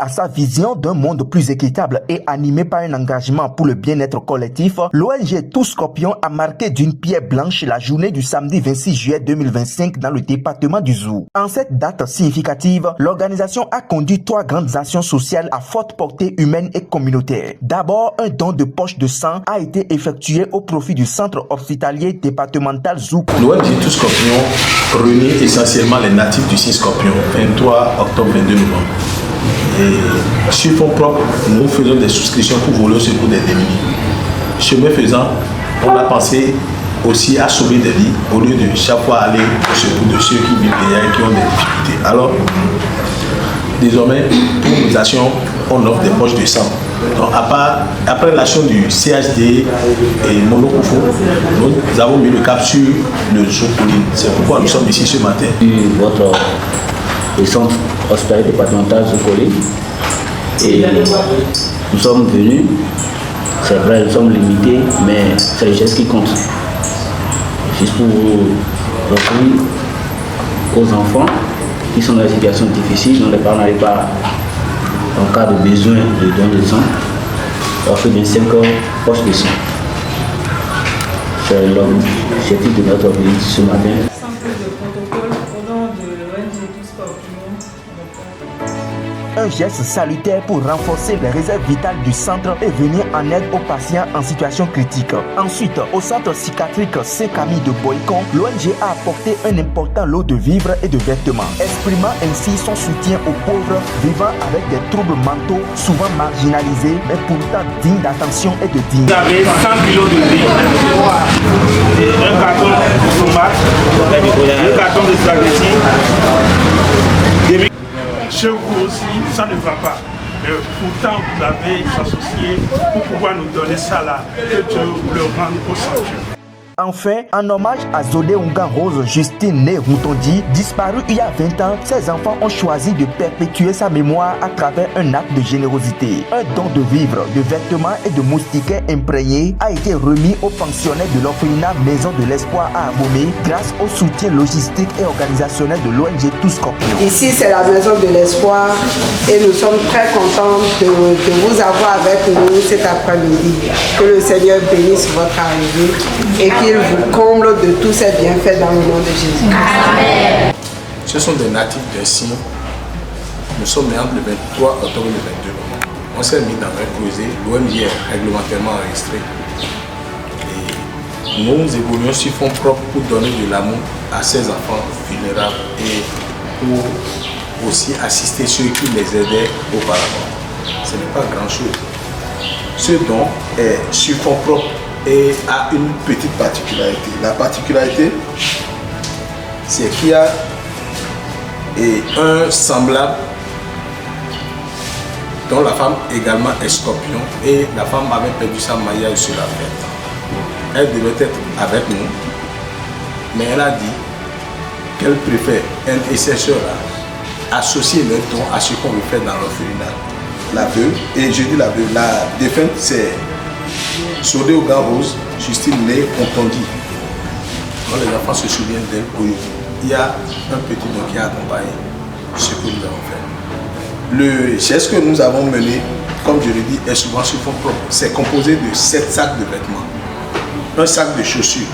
à sa vision d'un monde plus équitable et animé par un engagement pour le bien-être collectif, l'ONG Tout Scorpion a marqué d'une pierre blanche la journée du samedi 26 juillet 2025 dans le département du Zou. En cette date significative, l'organisation a conduit 3 grandes actions sociales à forte portée humaine et communautaire. D'abord, un don de poche de sang a été effectué au profit du centre hospitalier départemental Zou. L'ONG Tout Scorpion réunit essentiellement les natifs du 6 Scorpion, 23 octobre 22 novembre. Et sur fonds propres, nous faisons des souscriptions pour voler au secours des démunis. Chemin faisant, on a pensé aussi à sauver des vies au lieu de chaque fois aller au secours de ceux qui vivent derrière et qui ont des difficultés. Alors, désormais, pour nos actions, on offre des poches de sang. Donc, après l'action du CHD et Monokoufo, nous avons mis le cap sur le Zocoline. C'est pourquoi nous sommes ici ce matin. Votre centre hospitalier départemental Zocoline. Et nous sommes venus, c'est vrai, nous sommes limités, mais c'est le geste qui compte. Juste pour offrir aux enfants qui sont dans des situations difficiles, dont les parents n'arrivent pas, en cas de besoin de don de sang, offrir 25 poches de sang. C'est l'objectif de notre visite ce matin. Un geste salutaire pour renforcer les réserves vitales du centre et venir en aide aux patients en situation critique. Ensuite, au centre psychiatrique Saint-Camille de Boycon, l'ONG a apporté un important lot de vivres et de vêtements, exprimant ainsi son soutien aux pauvres vivant avec des troubles mentaux souvent marginalisés, mais pourtant dignes d'attention et de dignité. Vous avez 100 kilos de riz, un carton de tomates, un carton de spaghettis. Chez vous aussi, ça ne va pas. Mais pourtant, vous avez associé pour pouvoir nous donner ça là. Que Dieu le rende au sanctuaire. Enfin, en hommage à Zodé Unga Rose Justine née Routondi, disparue il y a 20 ans, ses enfants ont choisi de perpétuer sa mémoire à travers un acte de générosité. Un don de vivres, de vêtements et de moustiquaires imprégnés a été remis aux pensionnaires de l'orphelinat Maison de l'Espoir à Abomey grâce au soutien logistique et organisationnel de l'ONG Tout Scorpion. Ici, c'est la Maison de l'Espoir et nous sommes très contents de vous avoir avec nous cet après-midi. Que le Seigneur bénisse votre arrivée et qu'il vous comble de tous ces bienfaits dans le nom de Jésus. Amen. Ce sont des natifs de Sion. Nous sommes nés entre le 23 octobre et le 22 novembre. On s'est mis dans un creuset, l'ONG est réglementairement enregistré. Et nous évoluons sur fonds propres pour donner de l'amour à ces enfants vulnérables et pour aussi assister ceux qui les aidaient auparavant. Ce n'est pas grand-chose. Ce don est sur fonds propres et a une petite particularité. La particularité, c'est qu'il y a un semblable dont la femme également est scorpion et la femme avait perdu sa maillage sur la tête. Elle devait être avec nous, mais elle a dit qu'elle préfère, elle et ses soeurs associer leur don à ce qu'on veut faire dans l'orphelinat. La veuve, et je dis la veuve, la défunte c'est Sodé Oga Rose, Justine née Routondi. Quand les enfants se souviennent d'elle, il y a un petit don qui a accompagné ce que nous avons fait. Le geste que nous avons mené, comme je le dis, est souvent sur fonds propres. C'est composé de 7 sacs de vêtements, un sac de chaussures,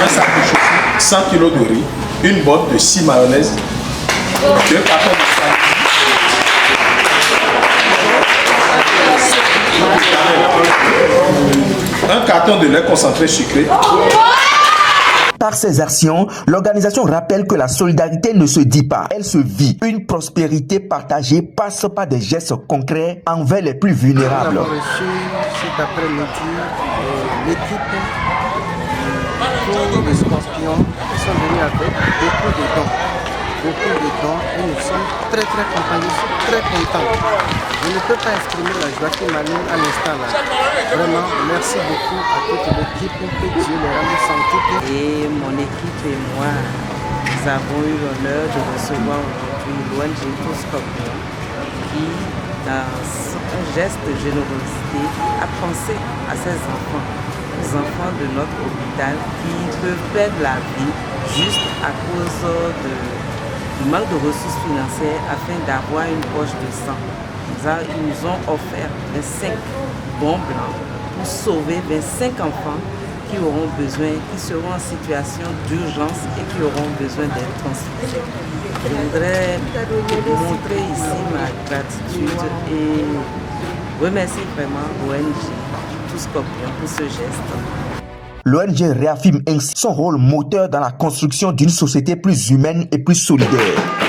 un sac de chaussures, 100 kg de riz, une boîte de 6 mayonnaise, 2 cartons de sable, un carton de lait concentré sucré. Par ces actions, l'organisation rappelle que la solidarité ne se dit pas, elle se vit. Une prospérité partagée passe par des gestes concrets envers les plus vulnérables. Nous avons reçu cet après-midi l'équipe des Scorpions qui sont venus avec beaucoup de dons. Et nous sommes très contents, nous sommes très contents. Je ne peux pas exprimer la joie qui m'anime à l'instant là. Vraiment, merci beaucoup à toute l'équipe, que Dieu les rende santé. Et mon équipe et moi, nous avons eu l'honneur de recevoir aujourd'hui l'ONG Tout Scorpion qui dans un geste de générosité, a pensé à ces enfants, aux enfants de notre hôpital qui peuvent perdre la vie juste à cause du manque de ressources financières afin d'avoir une poche de sang. Ils nous ont offert 25 bons blancs pour sauver 25 enfants qui auront besoin, qui seront en situation d'urgence et qui auront besoin d'être transférés. Je voudrais montrer ici ma gratitude et remercier vraiment l'ONG Tout Scorpion pour ce geste. L'ONG réaffirme ainsi son rôle moteur dans la construction d'une société plus humaine et plus solidaire.